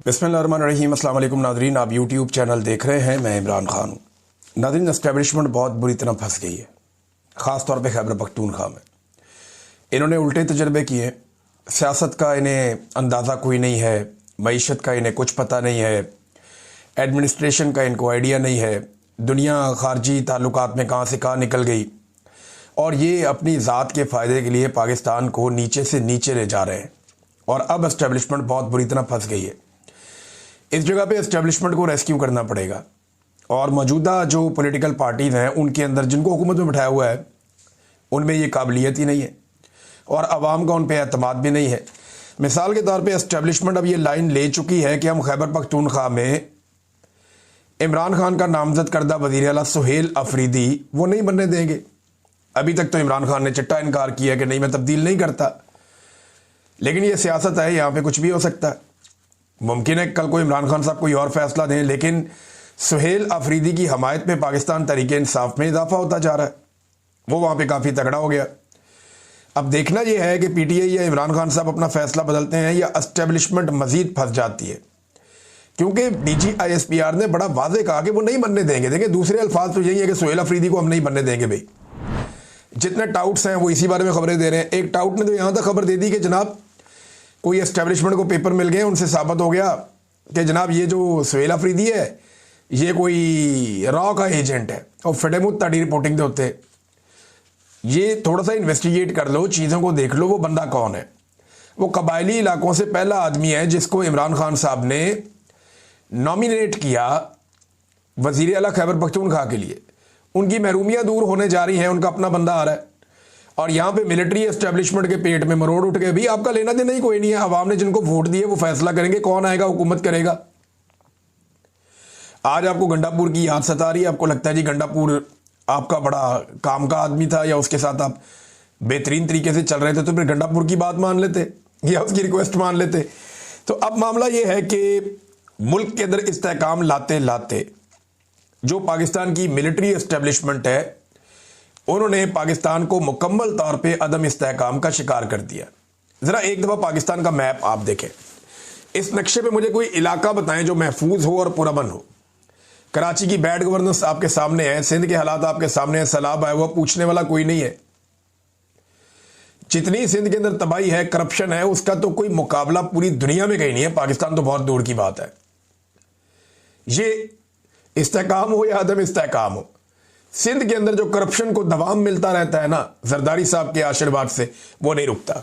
बिस्मिल्लाहिर्रहमानिर्रहीम। अस्सलाम वालेकुम नादरीन, आप यूट्यूब चैनल देख रहे हैं। मैं इमरान खान हूँ। नादरीन, एस्टेब्लिशमेंट बहुत बुरी तरह फंस गई है, ख़ास तौर पे खैबर पख्तूनख्वा में। इन्होंने उल्टे तजर्बे किए। सियासत का इन्हें अंदाज़ा कोई नहीं है, मईशत का इन्हें कुछ पता नहीं है, एडमिनिस्ट्रेशन का इनको आइडिया नहीं है, दुनिया खारजी ताल्लुकात में कहाँ से कहाँ निकल गई, और ये अपनी ज़ात के फ़ायदे के लिए पाकिस्तान को नीचे से नीचे ले जा रहे हैं। और अब एस्टेब्लिशमेंट बहुत बुरी तरह फंस गई है। इस जगह पे एस्टेब्लिशमेंट को रेस्क्यू करना पड़ेगा, और मौजूदा जो पॉलिटिकल पार्टीज़ हैं उनके अंदर जिनको हुकूमत में बिठाया हुआ है उनमें ये काबिलियत ही नहीं है, और आवाम का उन पर एतमाद भी नहीं है। मिसाल के तौर पे एस्टेब्लिशमेंट अब ये लाइन ले चुकी है कि हम खैबर पख्तूनख्वा में इमरान खान का नामजद करदा वज़ीर आला सुहेल अफरीदी वो नहीं बनने देंगे। अभी तक तो इमरान खान ने चिट्टा इनकार किया कि नहीं, मैं तब्दील नहीं करता, लेकिन ये सियासत है, यहाँ पे कुछ भी हो सकता है। मुमकिन है कल को इमरान खान साहब कोई और फैसला दें, लेकिन सुहेल अफरीदी की हमायत में पाकिस्तान तरीके इंसाफ में इजाफा होता जा रहा है। वो वहाँ पे काफ़ी तगड़ा हो गया। अब देखना यह है कि पीटीआई या इमरान खान साहब अपना फैसला बदलते हैं या एस्टेब्लिशमेंट मजीद फंस जाती है, क्योंकि DGISPR ने बड़ा वाजे कहा कि वो नहीं बनने देंगे। देखिए, दूसरे अल्फाज तो यही है कि सुहेल अफरीदी को हम नहीं बनने देंगे। भाई, जितने टाउट्स हैं वो इसी बारे में खबरें दे रहे हैं। एक टाउट ने तो यहाँ तक खबर दे दी कि जनाब कोई एस्टेब्लिशमेंट को पेपर मिल गए, उनसे साबित हो गया कि जनाब ये जो सुहेल अफरीदी है ये कोई रॉ का एजेंट है, और फिटेमुत ताड़ी रिपोर्टिंग दे होते। ये थोड़ा सा इन्वेस्टिगेट कर लो, चीज़ों को देख लो, वो बंदा कौन है। वो कबायली इलाकों से पहला आदमी है जिसको इमरान खान साहब ने नॉमिनेट किया वज़ीर आला खैबर पख्तूनख्वा के लिए। उनकी महरूमियाँ दूर होने जा रही हैं, उनका अपना बंदा आ रहा है, और यहाँ पे मिलिट्री एस्टेब्लिशमेंट के पेट में मरोड़ उठ गए। भी आपका लेना देना ही कोई नहीं है। अवाम ने जिनको वोट दिए वो फैसला करेंगे कौन आएगा, हुकूमत करेगा। आज आपको गंडापुर की याद सता रही है, आपको लगता है जी गंडापुर आपका बड़ा काम का आदमी था, या उसके साथ आप बेहतरीन तरीके से चल रहे थे, तो फिर गंडापुर की बात मान लेते या उसकी रिक्वेस्ट मान लेते। तो अब मामला ये है कि मुल्क के अंदर इस्तेहकाम लाते लाते जो पाकिस्तान की मिलिट्री एस्टेब्लिशमेंट है उन्होंने पाकिस्तान को मुकम्मल तौर पे अदम इस्तेहकाम का शिकार कर दिया। ज़रा एक दफ़ा पाकिस्तान का मैप आप देखें। इस नक्शे पे मुझे कोई इलाका बताएं जो महफूज हो और पुरअमन हो। कराची की बैड गवर्नेंस आपके सामने है, सिंध के हालात आपके सामने है, सैलाब आया हुआ, पूछने वाला कोई नहीं है। जितनी सिंध के अंदर तबाही है, करप्शन है, उसका तो कोई मुकाबला पूरी दुनिया में कहीं नहीं है। पाकिस्तान तो बहुत दूर की बात है। ये इस्तेहकाम हो या अदम इस्तेहकाम हो, सिंध के अंदर जो करप्शन को दवाम मिलता रहता है ना, जरदारी साहब के आशीर्वाद से, वो नहीं रुकता।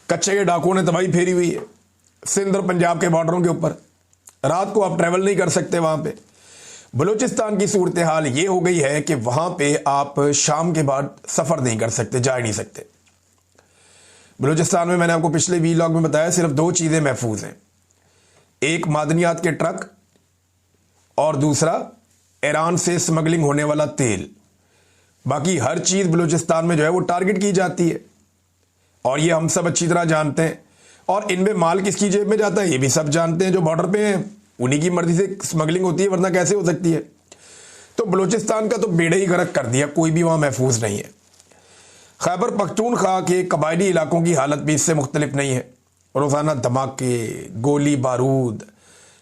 कच्चे के डाकुओं ने तबाही फेरी हुई है सिंध और पंजाब के बॉर्डरों के ऊपर। रात को आप ट्रैवल नहीं कर सकते वहां पे। बलूचिस्तान की सूरत हाल ये हो गई है कि वहां पे आप शाम के बाद सफर नहीं कर सकते, जा ही नहीं सकते। बलूचिस्तान में मैंने आपको पिछले वीलॉग में बताया सिर्फ दो चीजें महफूज हैं, एक मादनियात के ट्रक और दूसरा ईरान से स्मगलिंग होने वाला तेल। बाकी हर चीज बलूचिस्तान में जो है वो टारगेट की जाती है, और ये हम सब अच्छी तरह जानते हैं। और इनमें माल किसकी जेब में जाता है ये भी सब जानते हैं। जो बॉर्डर पे हैं उन्हीं की मर्जी से स्मगलिंग होती है, वरना कैसे हो सकती है। तो बलूचिस्तान का तो बेड़ा ही गर्क कर दिया, कोई भी वहां महफूज नहीं है। खैबर पख्तूनख्वा के कबायली इलाकों की हालत भी इससे मुख्तलिफ नहीं है। रोजाना धमाके, गोली बारूद,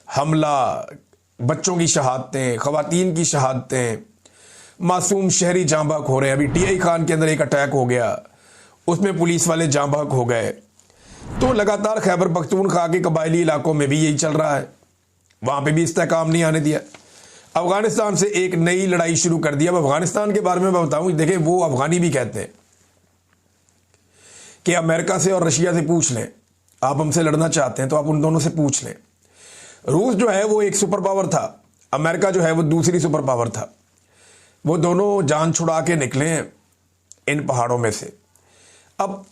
हमला, बच्चों की शहादतें, खवातीन की शहादतें, मासूम शहरी जाँ बहक हो रहे हैं। अभी DI खान के अंदर एक अटैक हो गया, उसमें पुलिस वाले जाँ बहक हो गए। तो लगातार खैबर पख्तूनख्वा के कबायली इलाकों में भी यही चल रहा है, वहां पे भी इस्तेहकाम नहीं आने दिया। अफगानिस्तान से एक नई लड़ाई शुरू कर दिया। अब अफगानिस्तान के बारे में मैं बताऊं, देखें, वो अफगानी भी कहते हैं कि अमेरिका से और रशिया से पूछ लें, आप हमसे लड़ना चाहते हैं तो आप उन दोनों से पूछ लें। रूस जो है वो एक सुपर पावर था, अमेरिका जो है वो दूसरी सुपर पावर था। वो दोनों जान छुड़ा के निकले इन पहाड़ों में से। अब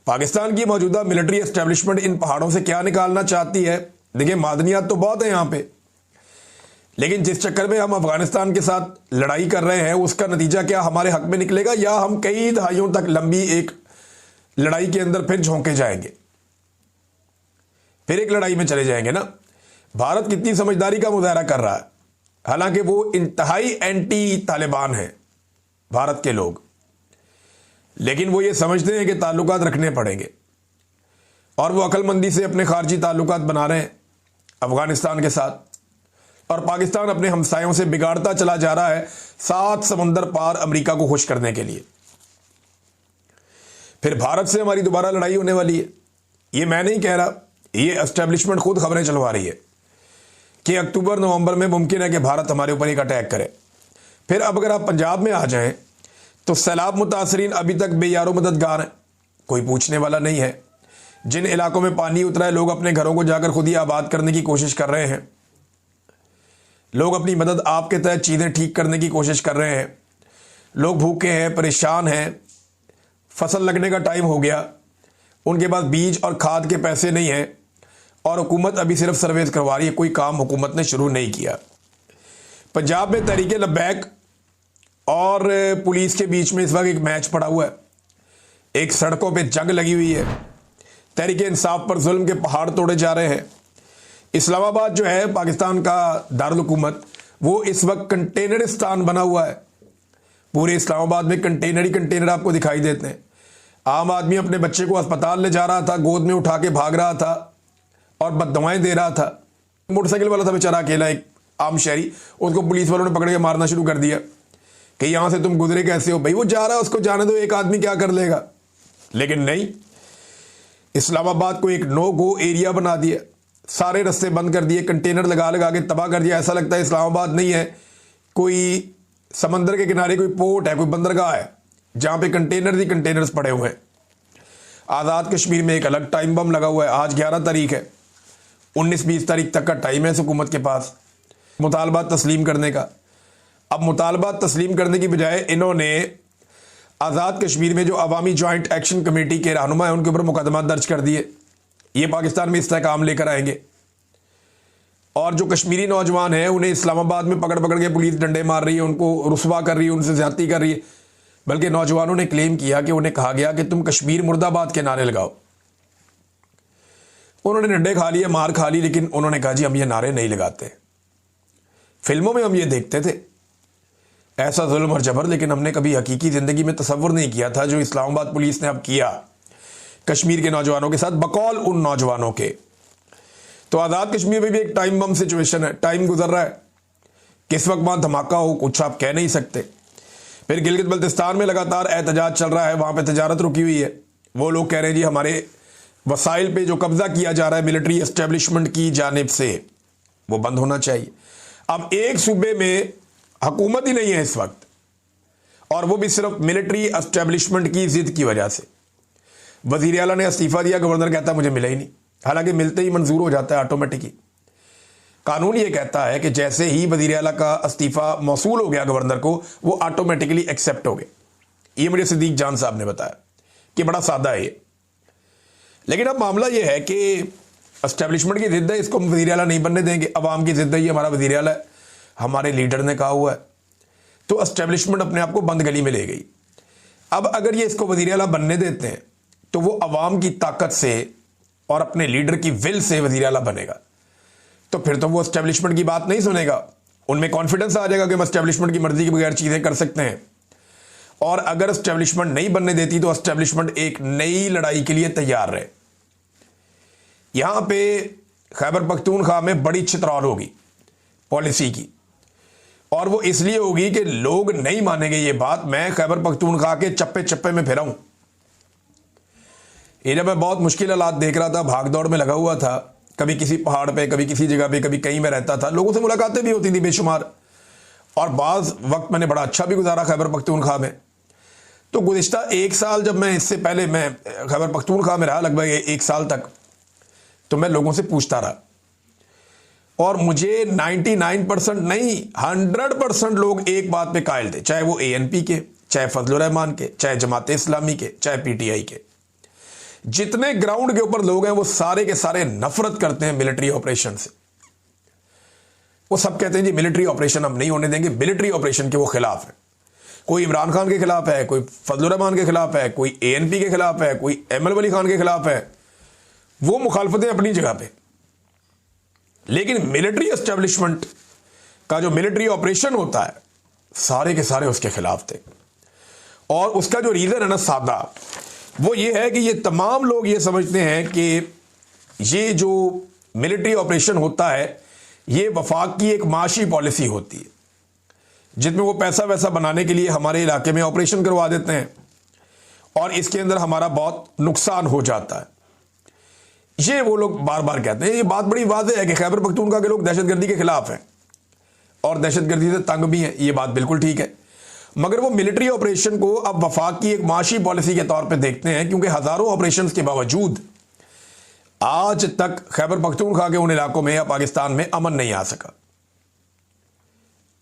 पाकिस्तान की मौजूदा मिलिट्री एस्टेब्लिशमेंट इन पहाड़ों से क्या निकालना चाहती है? देखिए, मादनियात तो बहुत है यहाँ पे, लेकिन जिस चक्कर में हम अफगानिस्तान के साथ लड़ाई कर रहे हैं उसका नतीजा क्या हमारे हक में निकलेगा, या हम कई दहाइयों तक लंबी एक लड़ाई के अंदर फिर झोंके जाएंगे, फिर एक लड़ाई में चले जाएंगे ना। भारत कितनी समझदारी का मुजाहरा कर रहा है, हालांकि वो इंतहाई एंटी तालिबान है भारत के लोग, लेकिन वो ये समझते हैं कि ताल्लुकात रखने पड़ेंगे, और वो अक्लमंदी से अपने खारजी ताल्लुकात बना रहे हैं। अफगानिस्तान के साथ, और पाकिस्तान अपने हमसायों से बिगाड़ता चला जा रहा है 7 समंदर पार अमेरिका को खुश करने के लिए। फिर भारत से हमारी दोबारा लड़ाई होने वाली है। ये मैं नहीं कह रहा, ये एस्टेब्लिशमेंट खुद खबरें चलवा रही है कि अक्टूबर नवंबर में मुमकिन है कि भारत हमारे ऊपर एक अटैक करे। फिर अब अगर आप पंजाब में आ जाएं तो सैलाब मुतासरीन अभी तक बेयारो मददगार हैं, कोई पूछने वाला नहीं है। जिन इलाकों में पानी उतरा है, लोग अपने घरों को जाकर खुद ही आबाद करने की कोशिश कर रहे हैं। लोग अपनी मदद आपके तहत चीज़ें ठीक करने की कोशिश कर रहे हैं। लोग भूखे हैं, परेशान हैं, फसल लगने का टाइम हो गया, उनके पास बीज और खाद के पैसे नहीं हैं, और हुकूमत अभी सिर्फ सर्वेस करवा रही है, कोई काम हुकूमत ने शुरू नहीं किया। पंजाब में तहरीक लब्बैक और पुलिस के बीच में इस वक्त एक मैच पड़ा हुआ है, एक सड़कों पे जंग लगी हुई है। तहरीक इंसाफ पर जुल्म के पहाड़ तोड़े जा रहे हैं। इस्लामाबाद जो है पाकिस्तान का दारुल हुकूमत, वो इस वक्त कंटेनरिस्तान बना हुआ है। पूरे इस्लामाबाद में कंटेनर ही कंटेनर आपको दिखाई देते हैं। आम आदमी अपने बच्चे को अस्पताल ले जा रहा था, गोद में उठा के भाग रहा था और बददुआएं दे रहा था। मोटरसाइकिल वाला था बेचारा अकेला, एक आम शहरी, उसको पुलिस वालों ने पकड़ के मारना शुरू कर दिया कि यहां से तुम गुजरे कैसे हो। भाई वो जा रहा है, उसको जाने दो, एक आदमी क्या कर लेगा। लेकिन नहीं, इस्लामाबाद को एक नो गो एरिया बना दिया, सारे रास्ते बंद कर दिए, कंटेनर लगा लगा के तबाह कर दिया। ऐसा लगता है इस्लामाबाद नहीं है, कोई समंदर के किनारे कोई पोर्ट है, कोई बंदरगाह है जहां पे कंटेनर ही कंटेनर्स पड़े हुए हैं। आज़ाद कश्मीर में एक अलग टाइम बम लगा हुआ है। आज 11 तारीख है, 19-20 तारीख तक का टाइम है इस हुकूमत के पास मुतालबा तस्लीम करने का। अब मुतालबा तस्लीम करने की बजाय इन्होंने आज़ाद कश्मीर में जो अवामी जॉइंट एक्शन कमेटी के रहनुमा है उनके ऊपर मुकदमा दर्ज कर दिए। ये पाकिस्तान में इस्तेहकाम लेकर आएंगे, और जो कश्मीरी नौजवान हैं उन्हें इस्लामाबाद में पकड़ पकड़ के पुलिस डंडे मार रही है, उनको रुस्वा कर रही है, उनसे ज्यादती कर रही है। बल्कि नौजवानों ने क्लेम किया कि उन्हें कहा गया कि तुम कश्मीर मुर्दाबाद के नारे लगाओ। उन्होंने डंडे खा लिए, मार खा ली, लेकिन उन्होंने कहा जी हम ये नारे नहीं लगाते। फिल्मों में हम ये देखते थे ऐसा जुल्म और जबर, लेकिन हमने कभी हकीकी जिंदगी में तसव्वुर नहीं किया था जो इस्लामाबाद पुलिस ने अब किया कश्मीर के नौजवानों के साथ, बकौल उन नौजवानों के। तो आज़ाद कश्मीर में भी एक टाइम बम सिचुएशन है, टाइम गुजर रहा है, किस वक्त वहां धमाका हो कुछ आप कह नहीं सकते। फिर गिलगित बल्तिस्तान में लगातार एहतजाज चल रहा है, वहां पे तजारत रुकी हुई है। वो लोग कह रहे हैं जी हमारे वसाइल पे जो कब्जा किया जा रहा है मिलिट्री एस्टेब्लिशमेंट की जानिब से, वो बंद होना चाहिए। अब एक सूबे में हुकूमत ही नहीं है इस वक्त, और वो भी सिर्फ मिलिट्री एस्टेब्लिशमेंट की जिद की वजह से। वजीर आला ने इस्तीफा दिया, गवर्नर कहता मुझे मिला ही नहीं, हालांकि मिलते ही मंजूर हो जाता है ऑटोमेटिकली। कानून ये कहता है कि जैसे ही वजीर आला का इस्तीफा मौसूल हो गया गवर्नर को, वो ऑटोमेटिकली एक्सेप्ट हो गए। ये मुझे सिद्दीक जान साहब ने बताया कि बड़ा सादा है ये। लेकिन अब मामला ये है कि एस्टेब्लिशमेंट की जिद है, इसको वजीर आला नहीं बनने देंगे। अवाम की जिद है, ये हमारा वजीर आला है, हमारे लीडर ने कहा हुआ है, तो एस्टेब्लिशमेंट अपने आप को बंद गली में ले गई। अब अगर ये इसको वजीर आला बनने देते हैं तो वो अवाम की ताकत से और अपने लीडर की विल से वजीर आला बनेगा, तो फिर तो वो एस्टेब्लिशमेंट की बात नहीं सुनेगा। उनमें कॉन्फिडेंस आ जाएगा कि हम एस्टेब्लिशमेंट की मर्जी के बगैर चीजें कर सकते हैं। और अगर एस्टेब्लिशमेंट नहीं बनने देती तो एस्टेब्लिशमेंट एक नई लड़ाई के लिए तैयार रहे। यहां पे खैबर पख्तूनख्वा में बड़ी चितरौल होगी पॉलिसी की, और वो इसलिए होगी कि लोग नहीं मानेंगे ये बात। मैं खैबर पख्तूनख्वा के चप्पे चप्पे में फिरा हूं। ये जब मैं बहुत मुश्किल हालात देख रहा था, भाग दौड़ में लगा हुआ था, कभी किसी पहाड़ पे, कभी किसी जगह पे, कभी कहीं में रहता था, लोगों से मुलाकातें भी होती थी बेशुमार, और बाज़ वक्त मैंने बड़ा अच्छा भी गुजारा खैबर पख्तूनख्वा में। तो गुज़िश्ता 1 साल, जब मैं इससे पहले मैं खैबर पख्तूनख्वा में रहा लगभग 1 साल तक, तो मैं लोगों से पूछता रहा, और मुझे 99% नहीं 100% लोग एक बात पे कायल थे, चाहे वो ANP के, चाहे फजलुर रहमान के, चाहे जमात इस्लामी के, चाहे PTI के। जितने ग्राउंड के ऊपर लोग हैं वो सारे के सारे नफरत करते हैं मिलिट्री ऑपरेशन से। वो सब कहते हैं जी मिलिट्री ऑपरेशन हम नहीं होने देंगे, मिलिट्री ऑपरेशन के वो खिलाफ है। कोई इमरान खान के खिलाफ है, कोई फजलुर रहमान के खिलाफ है, कोई ANP के खिलाफ है, कोई ML वली खान के खिलाफ है। वो मुखालफतें अपनी जगह पे, लेकिन मिलिट्री एस्टेब्लिशमेंट का जो मिलिट्री ऑपरेशन होता है सारे के सारे उसके खिलाफ थे। और उसका जो रीजन है ना सादा, वो ये है कि ये तमाम लोग ये समझते हैं कि ये जो मिलिट्री ऑपरेशन होता है, ये वफाक की एक माशी पॉलिसी होती है जिसमें वो पैसा वैसा बनाने के लिए हमारे इलाके में ऑपरेशन करवा देते हैं और इसके अंदर हमारा बहुत नुकसान हो जाता है। ये वो लोग बार बार कहते हैं। ये बात बड़ी वाज़ेह है कि खैबर पख्तूनख्वा के लोग दहशतगर्दी के खिलाफ हैं और दहशतगर्दी से तंग भी हैं। ये बात बिल्कुल ठीक है, मगर वो मिलिट्री ऑपरेशन को अब वफाक की एक माशी पॉलिसी के तौर पे देखते हैं, क्योंकि हजारों ऑपरेशन के बावजूद आज तक खैबर पख्तूनख्वा के उन इलाकों में या पाकिस्तान में अमन नहीं आ सका,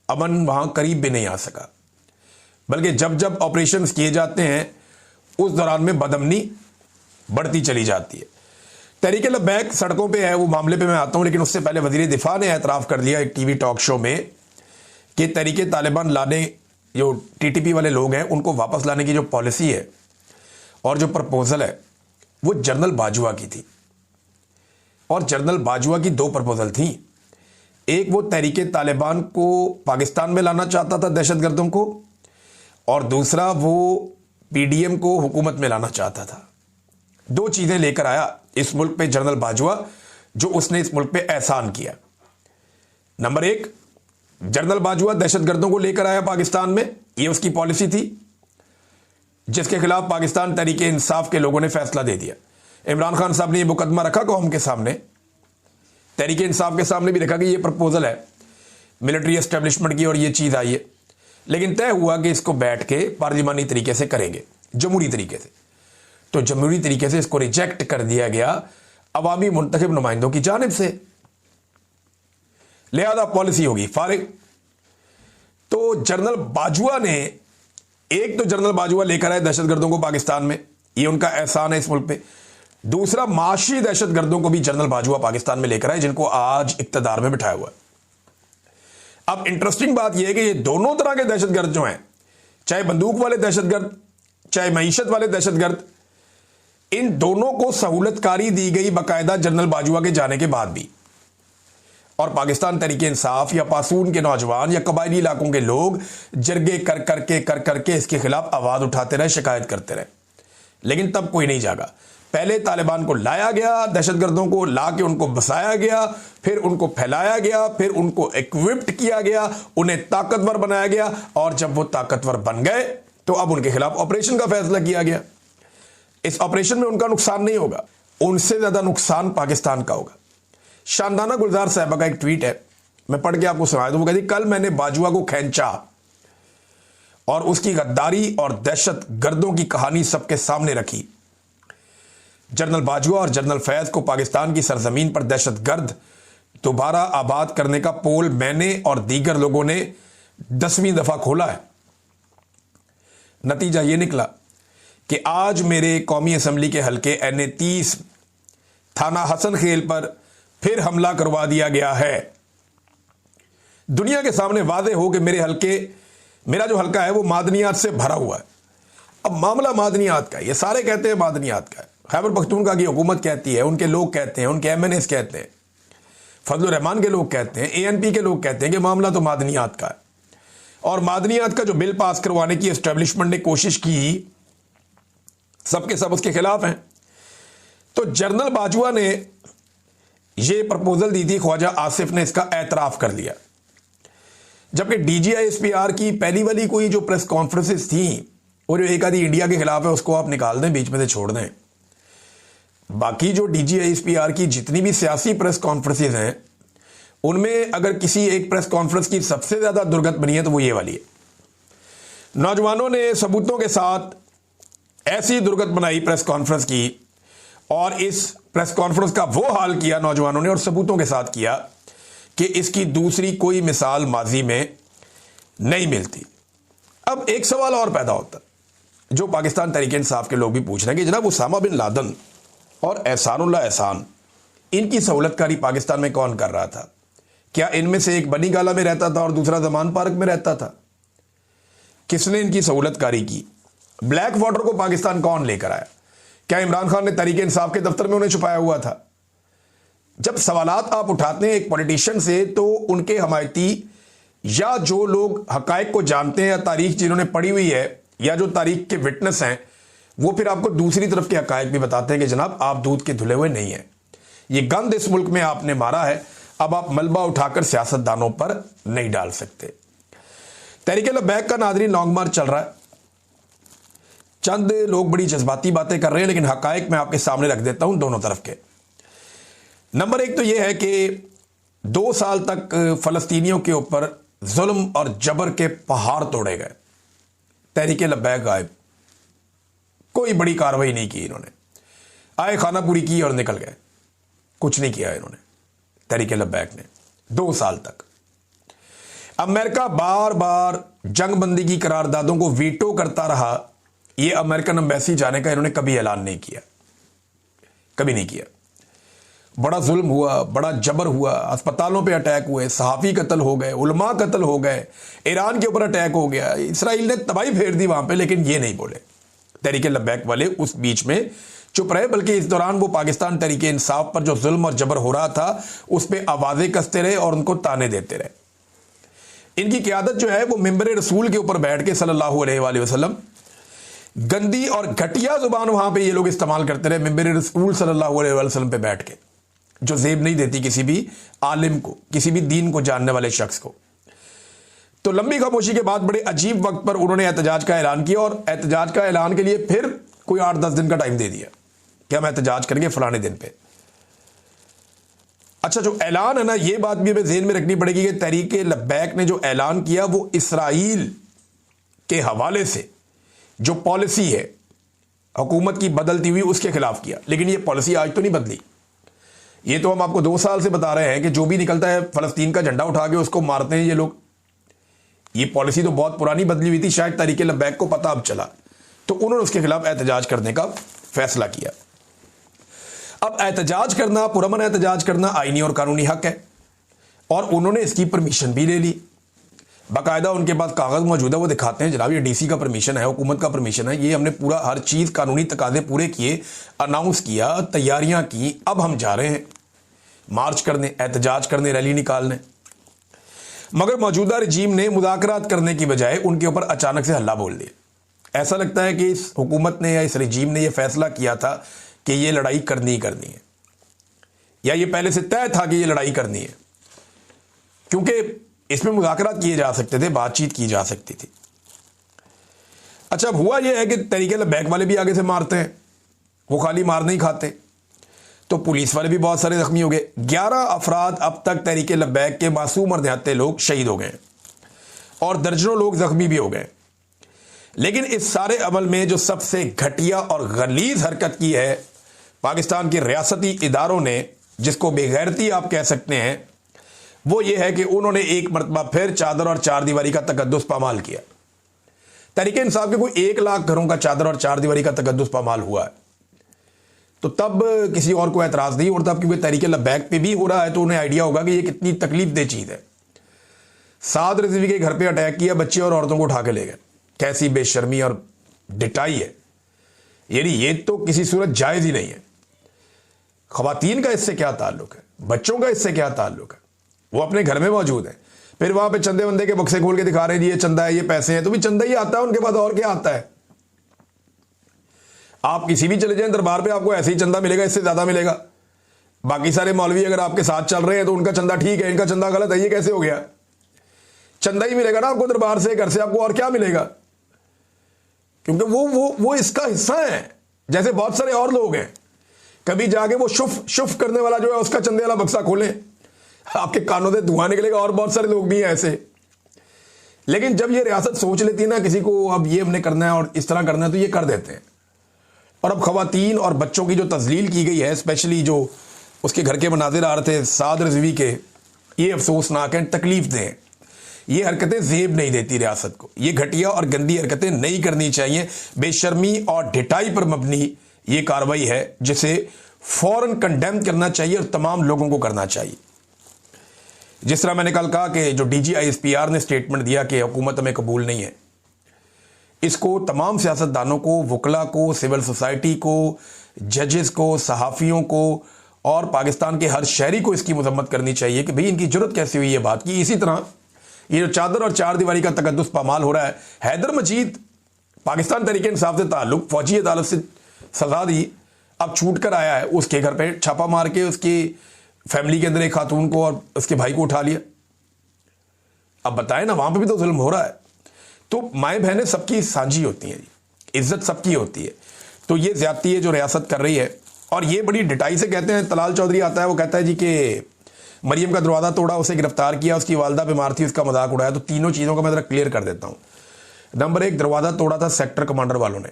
अमन वहां करीब भी नहीं आ सका, बल्कि जब जब ऑपरेशन किए जाते हैं उस दौरान में बदअमनी बढ़ती चली जाती है। तहरीक लब्बैक सड़कों पे है, वो मामले पे मैं आता हूं, लेकिन उससे पहले वजीर दिफा ने एतराफ़ कर दिया एक टीवी टॉक शो में कि तहरीक तालिबान लाने, जो टीटीपी वाले लोग हैं उनको वापस लाने की जो पॉलिसी है और जो प्रपोजल है वो जनरल बाजवा की थी। और जनरल बाजवा की दो प्रपोजल थी, एक वो तहरीक तालिबान को पाकिस्तान में लाना चाहता था दहशतगर्दों को, और दूसरा वो पीडीएम को हुकूमत में लाना चाहता था। दो चीजें लेकर आया इस मुल्क पे जनरल बाजवा, जो उसने इस मुल्क पे एहसान किया। नंबर एक, जनरल बाजवा दहशतगर्दों को लेकर आया पाकिस्तान में, ये उसकी पॉलिसी थी जिसके खिलाफ पाकिस्तान तहरीक इंसाफ के लोगों ने फैसला दे दिया। इमरान खान साहब ने ये मुकदमा रखा कौम के सामने, तहरीक इंसाफ के सामने भी रखा कि ये प्रपोजल है मिलिट्री एस्टेब्लिशमेंट की और ये चीज आई है, लेकिन तय हुआ कि इसको बैठ के पार्लिमानी तरीके से करेंगे, जमहूरी तरीके से। तो जमहूरी तरीके से इसको रिजेक्ट कर दिया गया अवामी मुंतखब नुमाइंदों की जानिब से, लिहाजा पॉलिसी होगी फारिग। तो जनरल बाजवा ने, एक तो जनरल बाजवा लेकर आए दहशतगर्दों को पाकिस्तान में, ये उनका एहसान है इस मुल्क पे। दूसरा, माशी दहशतगर्दों को भी जनरल बाजवा पाकिस्तान में लेकर आए, जिनको आज इक्तदार में बिठाया हुआ है। अब इंटरेस्टिंग बात यह है कि ये दोनों तरह के दहशतगर्द जो हैं, चाहे बंदूक वाले दहशतगर्द चाहे मईशत वाले दहशतगर्द, इन दोनों को सहूलतकारी दी गई बाकायदा जनरल बाजवा के जाने के बाद भी। और पाकिस्तान तहरीक इंसाफ या पासून के नौजवान या कबायली इलाकों के लोग जरगे कर करके इसके खिलाफ आवाज उठाते रहे, शिकायत करते रहे, लेकिन तब कोई नहीं जागा। पहले तालिबान को लाया गया, दहशतगर्दों को ला के उनको बसाया गया, फिर उनको फैलाया गया, फिर उनको इक्विप्ड किया गया, उन्हें ताकतवर बनाया गया, और जब वो ताकतवर बन गए तो अब उनके खिलाफ ऑपरेशन का फैसला किया गया। इस ऑपरेशन में उनका नुकसान नहीं होगा, उनसे ज्यादा नुकसान पाकिस्तान का होगा। शानदाना गुलजार साहबा का एक ट्वीट है, मैं पढ़ के आपको सुना दूं। वो कहती, कल मैंने बाजवा को खींचा और उसकी गद्दारी और दहशत गर्दों की कहानी सबके सामने रखी। जनरल बाजवा और जनरल फैज को पाकिस्तान की सरजमीन पर दहशत गर्द दोबारा आबाद करने का पोल मैंने और दीगर लोगों ने 10वीं दफा खोला है। नतीजा यह निकला कि आज मेरे कौमी असम्बली के हल्के NA 30 थाना हसन खेल पर फिर हमला करवा दिया गया है। दुनिया के सामने वादे हो कि मेरा जो हल्का है वो मादनियात से भरा हुआ है। अब मामला मादनियात का है, ये सारे कहते हैं मादनियात का है, खैबर पख्तूनख्वा की हुकूमत कहती है, उनके लोग कहते हैं, उनके MNAs कहते हैं, फजलुर रहमान के लोग कहते हैं, ANP के लोग कहते हैं कि मामला तो मादनियात का है। और मादनियात का जो बिल पास करवाने की एस्टेब्लिशमेंट ने कोशिश की, सबके सब उसके खिलाफ हैं। तो जनरल बाजवा ने यह प्रपोजल दी थी, ख्वाजा आसिफ ने इसका एतराफ कर लिया, जबकि DGISPR की पहली वाली कोई जो प्रेस कॉन्फ्रेंसेस थी, वो जो एक आधी इंडिया के खिलाफ है उसको आप निकाल दें, बीच में से छोड़ दें। बाकी जो DGISPR की जितनी भी सियासी प्रेस कॉन्फ्रेंसेस हैं, उनमें अगर किसी एक प्रेस कॉन्फ्रेंस की सबसे ज्यादा दुर्गत बनी है तो वो ये वाली है। नौजवानों ने सबूतों के साथ ऐसी दुर्गत बनाई प्रेस कॉन्फ्रेंस की, और इस प्रेस कॉन्फ्रेंस का वो हाल किया नौजवानों ने और सबूतों के साथ किया कि इसकी दूसरी कोई मिसाल माजी में नहीं मिलती। अब एक सवाल और पैदा होता, जो पाकिस्तान तहरीक इंसाफ के लोग भी पूछ रहे हैं कि जनाब उसामा बिन लादेन और एहसानुल्लाह एहसान, इनकी सहूलतकारी पाकिस्तान में कौन कर रहा था? क्या इनमें से एक बनी गाला में रहता था और दूसरा जमान पार्क में रहता था? किसने इनकी सहूलतकारी की? ब्लैक वाटर को पाकिस्तान कौन लेकर आया? क्या इमरान खान ने तहरीक इंसाफ के दफ्तर में उन्हें छुपाया हुआ था? जब सवालात आप उठाते हैं एक पॉलिटिशियन से, तो उनके हमायती या जो लोग हकायक को जानते हैं या तारीख जिन्होंने पढ़ी हुई है या जो तारीख के विटनेस हैं, वो फिर आपको दूसरी तरफ के हकायक भी बताते हैं कि जनाब आप दूध के धुले हुए नहीं हैं। ये गंद इस मुल्क में आपने मारा है, अब आप मलबा उठाकर सियासतदानों पर नहीं डाल सकते। तहरीक लब्बैक का नाज़रीन लॉन्ग मार्च चल रहा है। चंद लोग बड़ी जज्बाती बातें कर रहे हैं, लेकिन हकायक मैं आपके सामने रख देता हूं दोनों तरफ के। नंबर एक तो यह है कि 2 साल तक फलस्तीनियों के ऊपर जुल्म और जबर के पहाड़ तोड़े गए। तहरीक लब्बैक गायब, कोई बड़ी कार्रवाई नहीं की इन्होंने, आए खाना पूरी की और निकल गए, कुछ नहीं किया इन्होंने तहरीक लब्बैक ने 2 साल तक। अमेरिका बार बार जंगबंदी की करारदादों को वीटो करता रहा, यह अमेरिकन एम्बेसी जाने का इन्होंने कभी ऐलान नहीं किया, कभी नहीं किया। बड़ा जुल्म हुआ, बड़ा जबर हुआ, अस्पतालों पे अटैक हुए, सहाफ़ी कत्ल हो गए, उलमा कत्ल हो गए, ईरान के ऊपर अटैक हो गया, इसराइल ने तबाही फेर दी वहां पे, लेकिन ये नहीं बोले तहरीक लब्बैक वाले, उस बीच में चुप रहे। बल्कि इस दौरान वो पाकिस्तान तहरीक इंसाफ पर जो जुल्म और जबर हो रहा था उस पर आवाजें कसते रहे और उनको ताने देते रहे। इनकी क़यादत जो है वो मिंबर रसूल के ऊपर बैठ के सल्लल्लाहु अलैहि वसल्लम, गंदी और घटिया जुबान वहां पे ये लोग इस्तेमाल करते रहे मिंबर रसूल सल्लल्लाहु अलैहि वसल्लम पे बैठ के, जो जेब नहीं देती किसी भी आलिम को, किसी भी दीन को जानने वाले शख्स को। तो लंबी खामोशी के बाद बड़े अजीब वक्त पर उन्होंने एहतजाज का ऐलान किया, और एहतजाज का ऐलान के लिए फिर कोई 8-10 दिन का टाइम दे दिया कि हम एहतजाज करेंगे फलाने दिन पे। अच्छा, जो ऐलान है ना, ये बात भी हमें ज़हन में रखनी पड़ेगी कि तहरीक लब्बैक ने जो ऐलान किया वो इसराइल के हवाले से जो पॉलिसी है हुकूमत की बदलती हुई, उसके खिलाफ किया। लेकिन ये पॉलिसी आज तो नहीं बदली, ये तो हम आपको 2 साल से बता रहे हैं कि जो भी निकलता है फलस्तीन का झंडा उठा के उसको मारते हैं ये लोग। ये पॉलिसी तो बहुत पुरानी बदली हुई थी, शायद तहरीक लब्बैक को पता अब चला, तो उन्होंने उसके खिलाफ एहतजाज करने का फैसला किया। अब एहतजाज करना, पुरअमन एहतजाज करना आईनी और कानूनी हक है, और उन्होंने इसकी परमिशन भी ले ली। बाकायदा उनके पास कागज मौजूद है, वो दिखाते हैं जनाब ये डीसी का परमिशन है, हुकूमत का परमिशन है, ये हमने पूरा हर चीज कानूनी तकाजे पूरे किए, अनाउंस किया, तैयारियां की, अब हम जा रहे हैं मार्च करने, एहतजाज करने, रैली निकालने। मगर मौजूदा रजीम ने मुज़ाकरात करने की बजाय उनके ऊपर अचानक से हल्ला बोल दिया। ऐसा लगता है कि इस हुकूमत ने या इस रजीम ने यह फैसला किया था कि यह लड़ाई करनी ही करनी है, या ये पहले से तय था कि यह लड़ाई करनी है, क्योंकि इसमें मुज़ाकरात किए जा सकते थे, बातचीत की जा सकती थी। अच्छा, अब हुआ यह है कि तहरीक लब्बैक वाले भी आगे से मारते हैं, वो खाली मार नहीं खाते, तो पुलिस वाले भी बहुत सारे जख्मी हो गए। 11 अफराद अब तक तहरीक लब्बैक के मासूम और निहत्ते लोग शहीद हो गए और दर्जनों लोग जख्मी भी हो गए। लेकिन इस सारे अमल में जो सबसे घटिया और गलीज हरकत की है पाकिस्तान के रियासती इदारों ने, जिसको बेगैरती आप कह सकते हैं, वो ये है कि उन्होंने एक मरतबा फिर चादर और चार दीवारी का तकद्दुस पामाल किया। तहरीक इंसाफ के कोई 1 लाख घरों का चादर और चार दीवारी का तकद्दुस पामाल हुआ है, तो तब किसी और को एतराज नहीं होता, क्योंकि तहरीक लब्बैक पे भी हो रहा है, तो उन्हें आइडिया होगा कि ये कितनी तकलीफ दे चीज है। साद रिजवी के घर पे अटैक किया, बच्चे और औरतों को उठा के ले गए, कैसी बेशर्मी और डिटाई है, यानी ये तो किसी सूरत जायज ही नहीं है। खवातीन का इससे क्या ताल्लुक है, बच्चों का इससे क्या ताल्लुक है, वो अपने घर में मौजूद है, फिर वहां पे चंदे वंदे के बक्से खोल के दिखा रहे हैं ये चंदा है, ये पैसे हैं, तो भी चंदा ही आता है उनके पास, और क्या आता है। आप किसी भी चले जाएं दरबार पे, आपको ऐसे ही चंदा मिलेगा, इससे ज्यादा मिलेगा। बाकी सारे मौलवी अगर आपके साथ चल रहे हैं तो उनका चंदा ठीक है, इनका चंदा गलत है, ये कैसे हो गया। चंदा ही मिलेगा ना आपको दरबार से, घर से, आपको और क्या मिलेगा, क्योंकि वो इसका हिस्सा है। जैसे बहुत सारे और लोग हैं, कभी जाके वो शुफ करने वाला जो है उसका चंदे वाला बक्सा खोलें, आपके कानों से धुआं निकलेगा, और बहुत सारे लोग भी हैं ऐसे। लेकिन जब ये रियासत सोच लेती है ना किसी को अब ये हमने करना है और इस तरह करना है, तो ये कर देते हैं। और अब खवातीन और बच्चों की जो तजलील की गई है, स्पेशली जो उसके घर के मनाजिर आ रहे थे साद रिजवी के, ये अफसोसनाक हैं, तकलीफ दें। ये हरकतें जेब नहीं देती रियासत को, ये घटिया और गंदी हरकतें नहीं करनी चाहिए। बेशर्मी और ढिठाई पर मबनी ये कार्रवाई है जिसे फौरन कंडेम करना चाहिए और तमाम लोगों को करना चाहिए। जिस तरह मैंने कल कहा कि जो DGISPR ने स्टेटमेंट दिया कि हुकूमत हमें कबूल नहीं है, इसको तमाम सियासतदानों को, वकला को, सिविल सोसाइटी को, जजेस को, सहाफ़ियों को और पाकिस्तान के हर शहरी को इसकी मजम्मत करनी चाहिए कि भाई इनकी जरूरत कैसे हुई ये बात की। इसी तरह ये जो चादर और चार दीवारी का तकद्दुस पामाल हो रहा है, हैदर मजीद पाकिस्तान तहरीक इंसाफ से ताल्लुक, फौजी अदालत से सजा दी, अब छूट कर आया है, उसके घर पे छापा मार के उसकी फैमिली के अंदर एक खातून को और उसके भाई को उठा लिया। अब बताएं ना, वहां पे भी तो जुल्म हो रहा है। तो माए बहनें सबकी साझी होती हैं, इज्जत सबकी होती है। तो ये ज्यादती है जो रियासत कर रही है, और ये बड़ी डिटाई से कहते हैं। तलाल चौधरी आता है, वो कहता है जी कि मरियम का दरवाजा तोड़ा, उसे गिरफ्तार किया, उसकी वालदा बीमार थी, उसका मजाक उड़ाया। तो तीनों चीजों का मैं जरा क्लियर कर देता हूं। नंबर एक, दरवाजा तोड़ा था सेक्टर कमांडर वालों ने,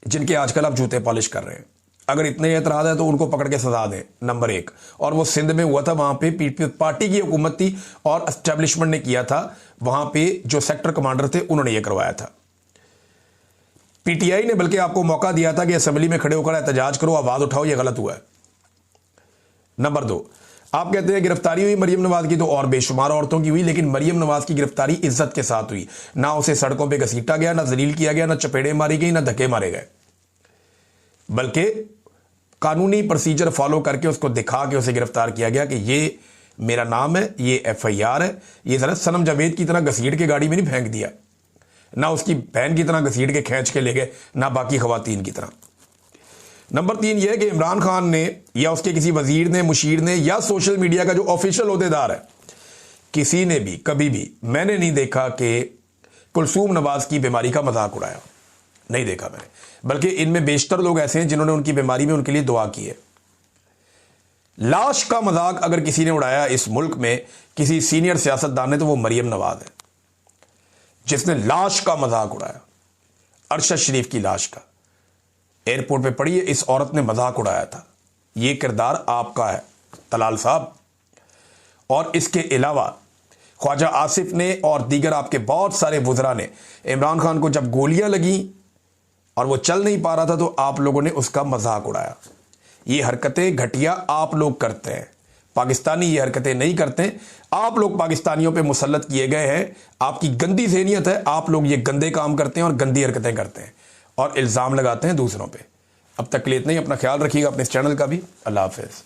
जिनके आजकल आप जूते पॉलिश कर रहे हैं। अगर इतने एतराज है तो उनको पकड़ के सजा दें, नंबर एक। और वो सिंध में हुआ था, वहां पे पीपल्स पार्टी की हुकूमत थी और एस्टेब्लिशमेंट ने किया था। वहां पे जो सेक्टर कमांडर थे उन्होंने ये करवाया था। पीटीआई ने बल्कि आपको मौका दिया था कि असेंबली में खड़े होकर एहतजाज करो, आवाज उठाओ, ये गलत हुआ है। नंबर दो, आप कहते हैं गिरफ्तारी हुई मरियम नवाज की, तो और बेशुमार औरतों की हुई, लेकिन मरियम नवाज की गिरफ्तारी इज्जत के साथ हुई। ना उसे सड़कों पे घसीटा गया, ना जलील किया गया, ना चपेड़े मारी गई, ना धक्के मारे गए, बल्कि कानूनी प्रोसीजर फॉलो करके उसको दिखा के उसे गिरफ्तार किया गया कि ये मेरा नाम है, ये एफआईआर है। ये जरा सनम जावेद की तरह घसीट के गाड़ी में नहीं फेंक दिया, ना उसकी बहन की तरह घसीट के खींच के ले गए, ना बाकी खवातीन की तरह। नंबर तीन यह है कि इमरान खान ने या उसके किसी वजीर ने, मुशीर ने, या सोशल मीडिया का जो ऑफिशियल ओहदेदार है, किसी ने भी कभी भी मैंने नहीं देखा कि कुलसूम नवाज की बीमारी का मजाक उड़ाया, नहीं देखा मैंने। बल्कि इनमें बेशतर लोग ऐसे हैं जिन्होंने उनकी बीमारी में उनके लिए दुआ की है। लाश का मजाक अगर किसी ने उड़ाया इस मुल्क में, किसी सीनियर सियासतदान ने, तो वो मरियम नवाज है, जिसने लाश का मजाक उड़ाया, अरशद शरीफ की लाश का। एयरपोर्ट पे पड़ी है, इस औरत ने मजाक उड़ाया था। यह किरदार आपका है तलाल साहब। और इसके अलावा ख्वाजा आसिफ ने और दीगर आपके बहुत सारे वुज़रा ने इमरान खान को जब गोलियां लगी और वो चल नहीं पा रहा था, तो आप लोगों ने उसका मजाक उड़ाया। ये हरकतें घटिया आप लोग करते हैं, पाकिस्तानी ये हरकतें नहीं करते। आप लोग पाकिस्तानियों पे मुसल्लत किए गए हैं, आपकी गंदी ज़हनियत है, आप लोग ये गंदे काम करते हैं और गंदी हरकतें करते हैं और इल्ज़ाम लगाते हैं दूसरों पे। अब तक के लिए इतना ही। अपना ख्याल रखिएगा, अपने इस चैनल का भी। अल्लाह हाफिज़।